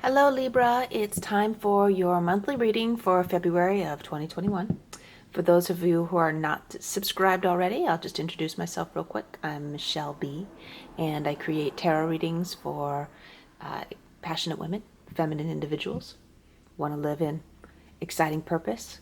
Hello Libra, it's time for your monthly reading for February of 2021. For those of you who are not subscribed already, I'll just introduce myself real quick. I'm Michelle B, and I create tarot readings for passionate women, feminine individuals, want to live in exciting purpose,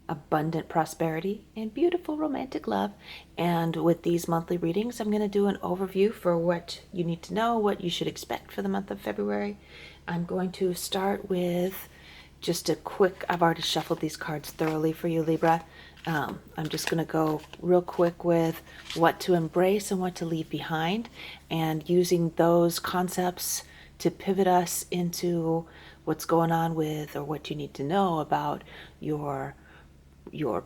abundant prosperity, and beautiful romantic love. And with these monthly readings, I'm going to do an overview for what you need to know, what you should expect for the month of February. I'm going to start with just a quick, I've already shuffled these cards thoroughly for you, Libra. I'm just going to go real quick with what to embrace and what to leave behind, and using those concepts to pivot us into what's going on with, or what you need to know about your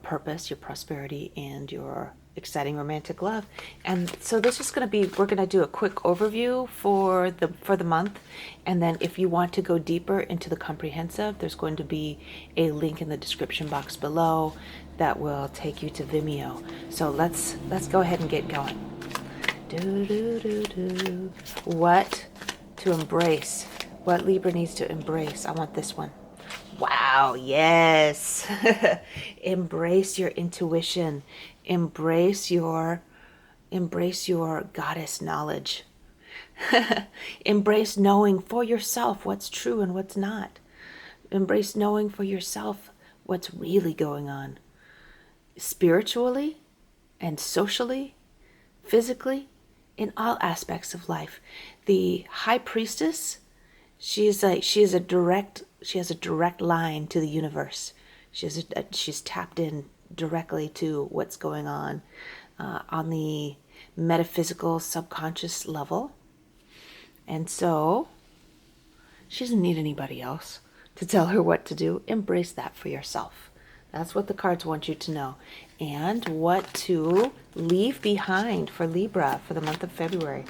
purpose, your prosperity, and your exciting romantic love. And so this is going to be, we're going to do a quick overview for the month, and then if you want to go deeper into the comprehensive, there's going to be a link in the description box below that will take you to Vimeo. So let's go ahead and get going. What to embrace, what Libra needs to embrace. I want this one. Wow, yes. Embrace your intuition. Embrace your goddess knowledge. Embrace knowing for yourself what's true and what's not. Embrace knowing for yourself what's really going on. Spiritually and socially, physically, in all aspects of life. The High Priestess, she has a direct line to the universe. She's tapped in directly to what's going on the metaphysical subconscious level. And so she doesn't need anybody else to tell her what to do. Embrace that for yourself. That's what the cards want you to know. And what to leave behind for Libra for the month of February.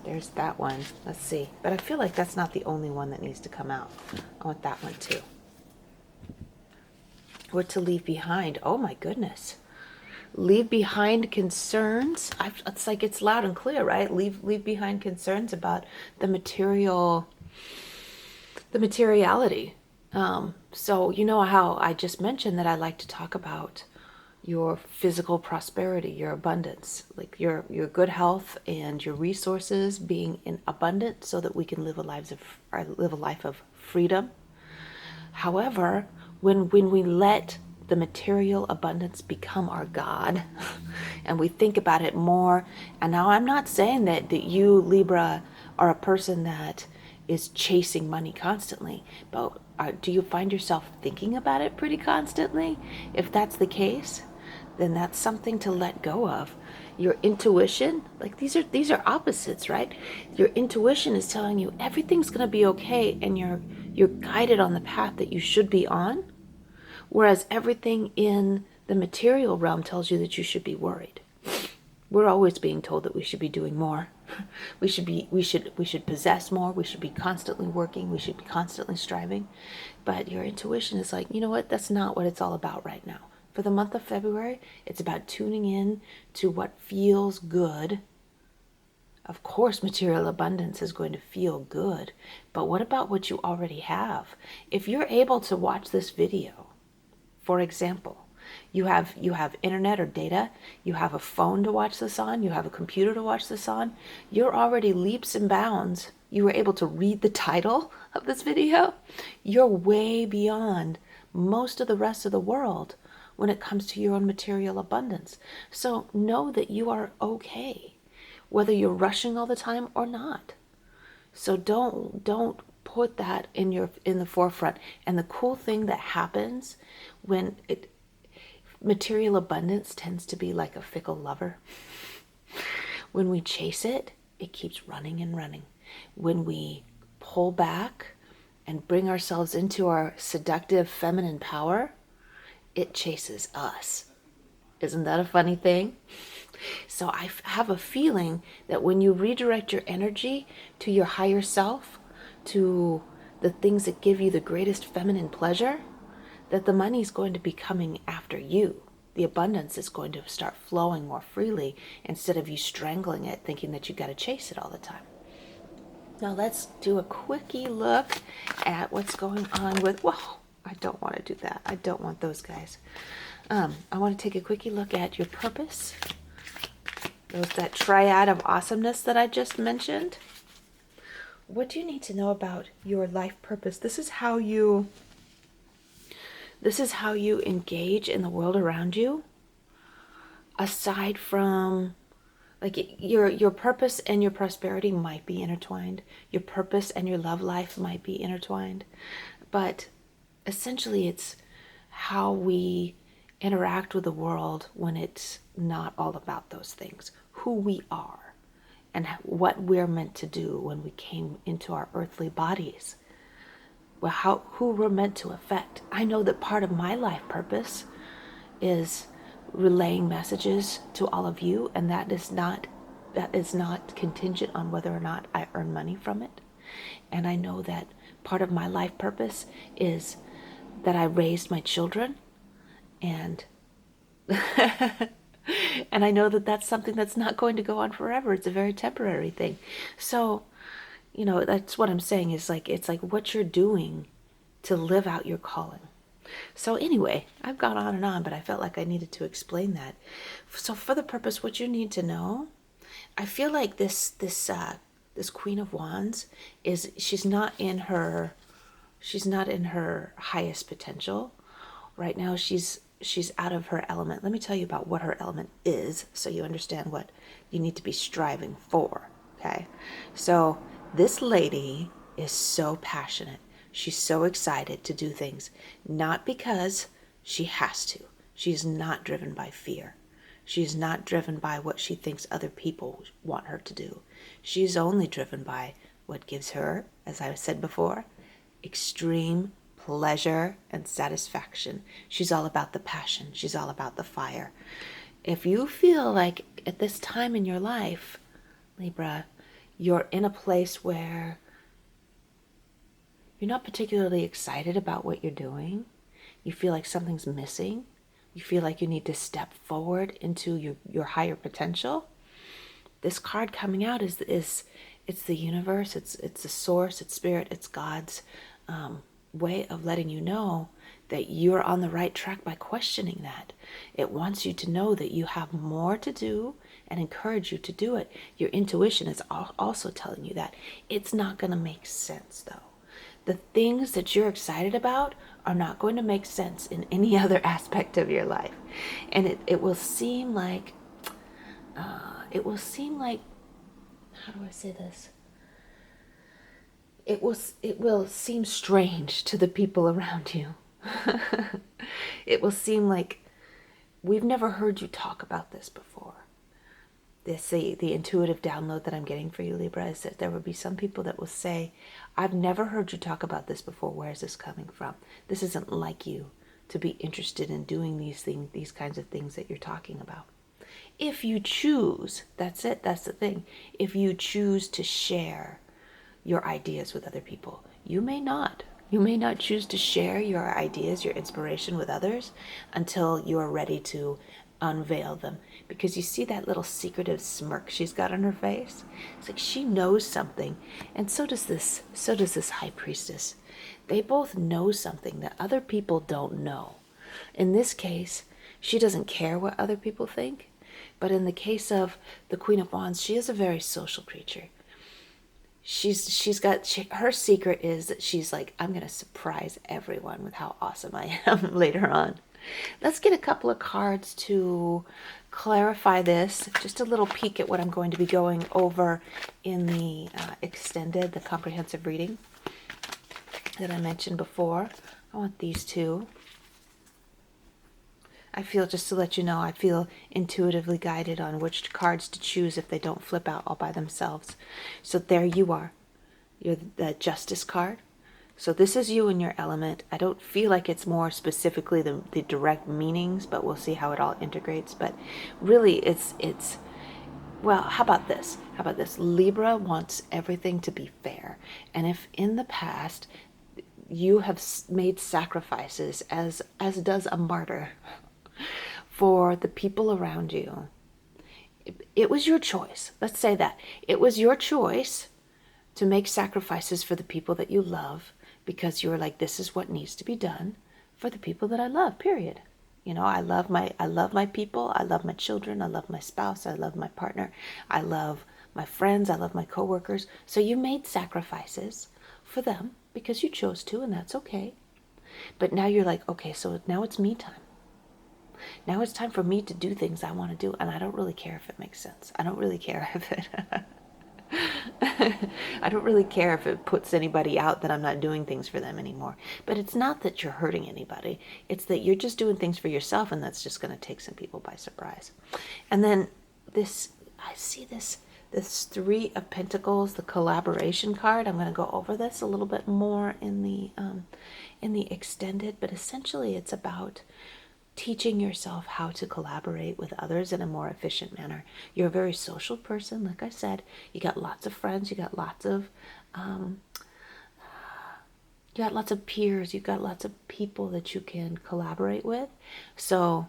There's that one. Let's see. But I feel like that's not the only one that needs to come out. I want that one too. What to leave behind. Oh my goodness. Leave behind concerns. It's like it's loud and clear, right? Leave behind concerns about the materiality. So you know how I just mentioned that I like to talk about your physical prosperity, your abundance, like your good health and your resources being in abundance, so that we can live a life of freedom. However, when we let the material abundance become our God, and we think about it more, and now I'm not saying that you, Libra, are a person that is chasing money constantly, but do you find yourself thinking about it pretty constantly? If that's the case, then that's something to let go of. Your intuition, like these are opposites, right? Your intuition is telling you everything's going to be okay, and you're guided on the path that you should be on, whereas everything in the material realm tells you that you should be worried. We're always being told that we should be doing more. We should possess more. We should be constantly working. We should be constantly striving. But your intuition is like, you know what? That's not what it's all about right now. For the month of February, it's about tuning in to what feels good. Of course, material abundance is going to feel good, but what about what you already have? If you're able to watch this video, for example, you have internet or data, you have a phone to watch this on, you have a computer to watch this on, you're already leaps and bounds. You were able to read the title of this video. You're way beyond most of the rest of the world when it comes to your own material abundance. So know that you are okay, whether you're rushing all the time or not. So don't put that in the forefront. And the cool thing that happens when material abundance tends to be like a fickle lover. When we chase it, it keeps running and running. When we pull back and bring ourselves into our seductive feminine power, it chases us. Isn't that a funny thing? So I have a feeling that when you redirect your energy to your higher self, to the things that give you the greatest feminine pleasure, that the money is going to be coming after you. The abundance is going to start flowing more freely, instead of you strangling it, thinking that you got to chase it all the time. Now let's do a quickie look at what's going on with, whoa, I don't want to do that. I don't want those guys. I want to take a quickie look at your purpose. That triad of awesomeness that I just mentioned. What do you need to know about your life purpose? This is how you engage in the world around you. Aside from, like, your purpose and your prosperity might be intertwined. Your purpose and your love life might be intertwined. But essentially it's how we interact with the world when it's not all about those things. Who we are and what we're meant to do when we came into our earthly bodies. Well, who we're meant to affect. I know that part of my life purpose is relaying messages to all of you, and that is not contingent on whether or not I earn money from it. And I know that part of my life purpose is that I raised my children, and and I know that that's something that's not going to go on forever. It's a very temporary thing. So, that's what I'm saying is, like, it's like what you're doing to live out your calling. So anyway, I've gone on and on, but I felt like I needed to explain that. So for the purpose, what you need to know, I feel like this Queen of Wands she's not in her highest potential right now. She's out of her element. Let me tell you about what her element is, so you understand what you need to be striving for. Okay, so this lady is so passionate. She's so excited to do things, not because she has to. She's not driven by fear. She's not driven by what she thinks other people want her to do. She's only driven by what gives her, as I said before, extreme pleasure and satisfaction. She's all about the passion. She's all about the fire. If you feel like at this time in your life, Libra, you're in a place where you're not particularly excited about what you're doing, you feel like something's missing, you feel like you need to step forward into your higher potential, this card coming out is it's the universe, it's the source, it's spirit, it's God's way of letting you know that you're on the right track by questioning that. It wants you to know that you have more to do and encourage you to do it. Your intuition is also telling you that. It's not going to make sense, though. The things that you're excited about are not going to make sense in any other aspect of your life. And it will seem like, how do I say this? It will seem strange to the people around you. It will seem like we've never heard you talk about this before. The intuitive download that I'm getting for you, Libra, is that there will be some people that will say, I've never heard you talk about this before. Where is this coming from? This isn't like you to be interested in doing these kinds of things that you're talking about. If you choose, that's it, that's the thing. If you choose to share your ideas with other people, you may not. You may not choose to share your ideas, your inspiration with others until you are ready to unveil them, because you see that little secretive smirk she's got on her face. It's like she knows something, and so does this high priestess. They both know something that other people don't know. In this case, she doesn't care what other people think, but in the case of the Queen of Wands, she is a very social creature. Her secret is that she's like, I'm going to surprise everyone with how awesome I am later on. Let's get a couple of cards to clarify this. Just a little peek at what I'm going to be going over in the the comprehensive reading that I mentioned before. I want these two. I feel, just to let you know, I feel intuitively guided on which cards to choose if they don't flip out all by themselves. So there you are. You're the Justice card. So this is you in your element. I don't feel like it's more specifically the direct meanings, but we'll see how it all integrates. But really, it's well, how about this? Libra wants everything to be fair. And if in the past you have made sacrifices, as does a martyr, for the people around you, it was your choice. Let's say that. It was your choice to make sacrifices for the people that you love, because you're like, this is what needs to be done for the people that I love, period. I love my people, I love my children, I love my spouse, I love my partner, I love my friends, I love my coworkers. So you made sacrifices for them because you chose to, and that's okay. But now you're like, okay, so now it's me time. Now it's time for me to do things I want to do, and I don't really care if it makes sense. I don't really care if it I don't really care if it puts anybody out that I'm not doing things for them anymore. But it's not that you're hurting anybody. It's that you're just doing things for yourself, and that's just going to take some people by surprise. And then I see this Three of Pentacles, the collaboration card. I'm going to go over this a little bit more in the extended, but essentially it's about teaching yourself how to collaborate with others in a more efficient manner. You're a very social person, like I said. You got lots of friends, you got lots of peers, you got lots of people that you can collaborate with. So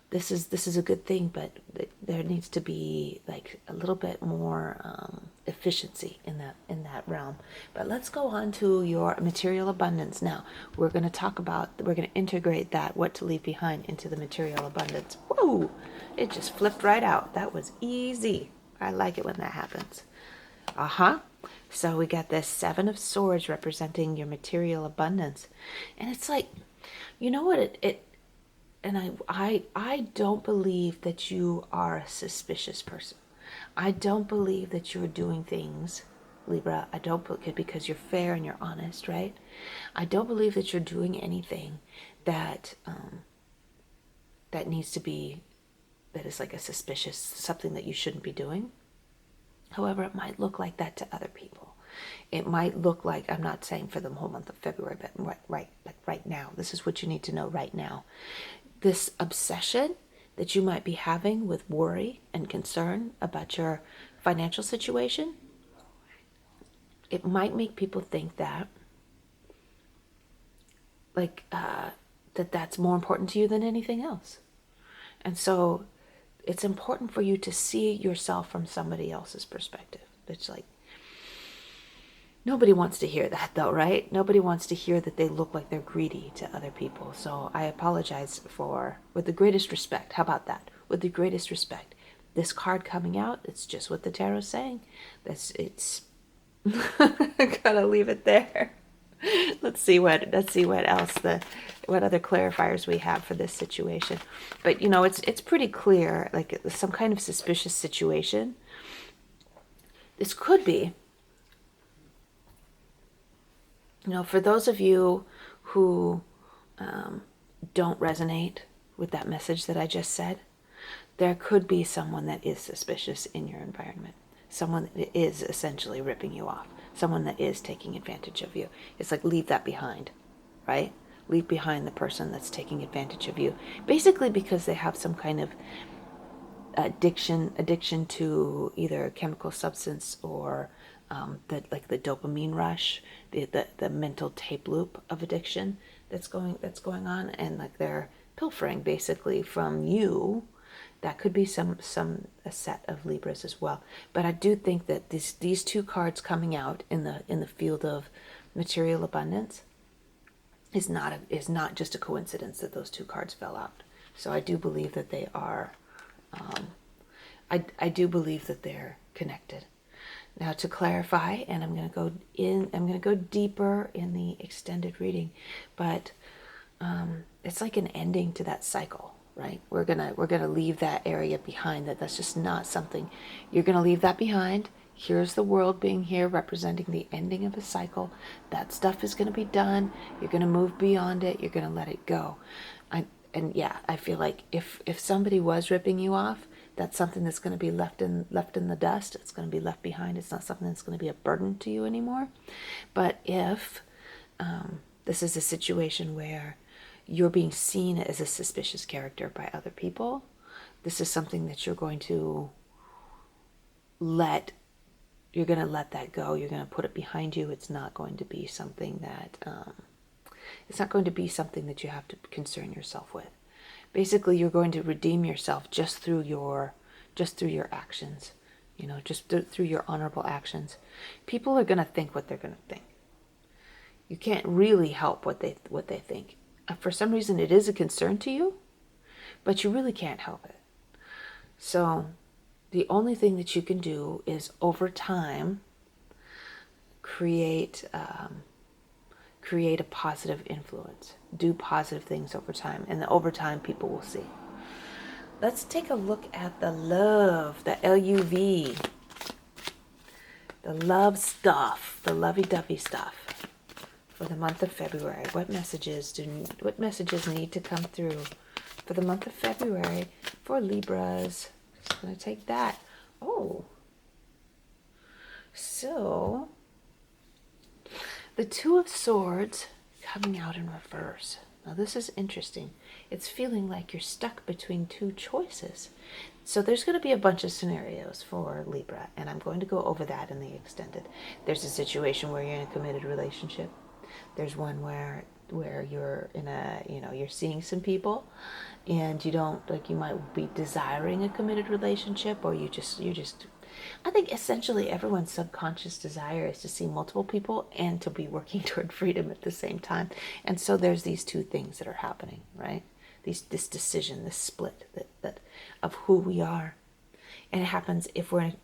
this is a good thing, but there needs to be like a little bit more efficiency in that realm. But let's go on to your material abundance now. We're going to integrate that what to leave behind into the material abundance. Whoa! It just flipped right out. That was easy. I like it when that happens. So we got this Seven of Swords representing your material abundance, and it's like, you know what it and I don't believe that you are a suspicious person. I don't believe that you're doing things, Libra. I don't, because you're fair and you're honest, right? I don't believe that you're doing anything that that needs to be, that is like a suspicious, something that you shouldn't be doing. However, it might look like that to other people. It might look like, I'm not saying for the whole month of February, but right now, this is what you need to know right now. This obsession that you might be having with worry and concern about your financial situation, it might make people think that that's more important to you than anything else. And so it's important for you to see yourself from somebody else's perspective. It's like, nobody wants to hear that though, right? Nobody wants to hear that they look like they're greedy to other people. So I apologize with the greatest respect. How about that? With the greatest respect. This card coming out, it's just what the tarot's saying. It's gotta leave it there. Let's see what else what other clarifiers we have for this situation. But it's pretty clear, like some kind of suspicious situation. This could be, for those of you who don't resonate with that message that I just said, there could be someone that is suspicious in your environment. Someone that is essentially ripping you off. Someone that is taking advantage of you. It's like, leave that behind, right? Leave behind the person that's taking advantage of you. Basically because they have some kind of addiction to either a chemical substance or the dopamine rush, the mental tape loop of addiction that's going on, and like they're pilfering basically from you. That could be a set of Libras as well. But I do think that these two cards coming out in the field of material abundance is not just a coincidence that those two cards fell out. So I do believe that they are. I do believe that they're connected. Now to clarify, and I'm going to go deeper in the extended reading, but it's like an ending to that cycle, right? We're gonna leave that area behind. That's just not something. You're gonna leave that behind. Here's the world being here, representing the ending of a cycle. That stuff is gonna be done. You're gonna move beyond it. You're gonna let it go. I feel like if somebody was ripping you off, that's something that's going to be left in the dust. It's going to be left behind. It's not something that's going to be a burden to you anymore. But if this is a situation where you're being seen as a suspicious character by other people, this is something that you're going to let that go. You're going to put it behind you. It's not going to be something that you have to concern yourself with. Basically, you're going to redeem yourself just through your actions, just through your honorable actions. People are going to think what they're going to think. You can't really help what they think. For some reason, it is a concern to you, but you really can't help it. So the only thing that you can do is over time create a positive influence. Do positive things over time, and over time people will see. Let's take a look at the love, the LUV, the love stuff, the lovey-dovey stuff for the month of February. What messages need to come through for the month of February for Libras? Just going to take that. Oh, so the Two of Swords coming out in reverse. Now this is interesting. It's feeling like you're stuck between two choices. So there's going to be a bunch of scenarios for Libra, and I'm going to go over that in the extended. There's a situation where you're in a committed relationship. There's one where you're in you're seeing some people, and you might be desiring a committed relationship, or you're just I think essentially everyone's subconscious desire is to see multiple people and to be working toward freedom at the same time. And so there's these two things that are happening, right? This decision, this split that of who we are. And it happens even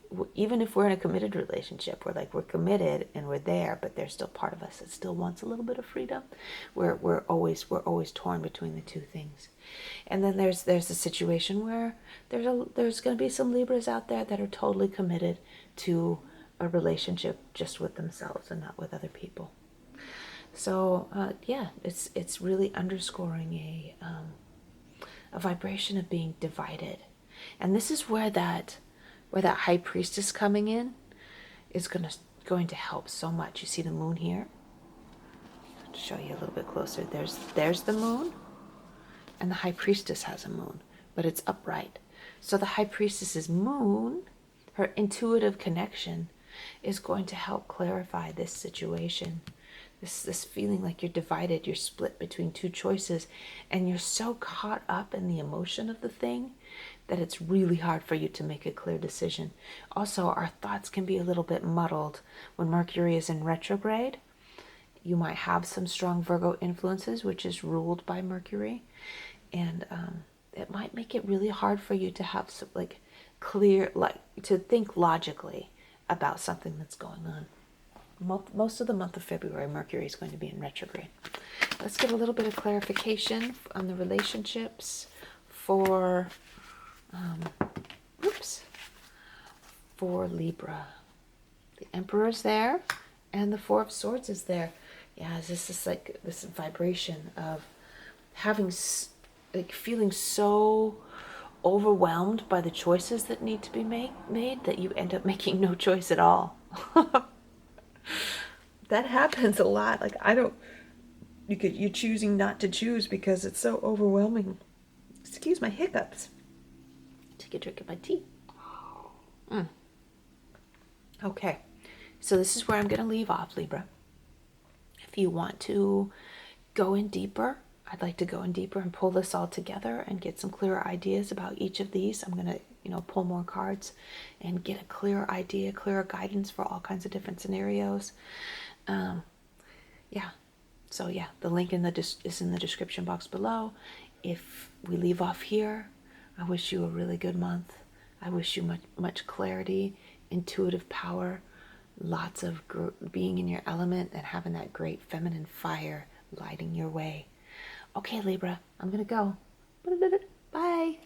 if we're in a committed relationship, we're committed and we're there, but there's still part of us that still wants a little bit of freedom. We're always torn between the two things. And then there's a situation where there's going to be some Libras out there that are totally committed to a relationship just with themselves and not with other people. So it's really underscoring a vibration of being divided. And this is where that High Priestess coming in is going to help so much. You see the moon here? To show you a little bit closer. There's the moon, and the High Priestess has a moon, but it's upright. So the High Priestess's moon, her intuitive connection, is going to help clarify this situation. This feeling like you're divided, you're split between two choices, and you're so caught up in the emotion of the thing that it's really hard for you to make a clear decision. Also, our thoughts can be a little bit muddled when Mercury is in retrograde. You might have some strong Virgo influences, which is ruled by Mercury, and it might make it really hard for you to have some to think logically about something that's going on. Most of the month of February, Mercury is going to be in retrograde. Let's get a little bit of clarification on the relationships for Libra. The Emperor's there, and the Four of Swords is there. Yeah, this is like this vibration of feeling so overwhelmed by the choices that need to be made that you end up making no choice at all. That happens a lot. You're choosing not to choose because it's so overwhelming. Excuse my hiccups. Take a drink of my tea. Okay, so this is where I'm going to leave off, Libra. If you want to go in deeper, I'd like to go in deeper and pull this all together and get some clearer ideas about each of these. I'm going to pull more cards and get a clearer idea, clearer guidance for all kinds of different scenarios. The link is in the description box below. If we leave off here, I wish you a really good month. I wish you much clarity, intuitive power, lots of being in your element and having that great feminine fire lighting your way. Okay, Libra, I'm gonna go. Bye.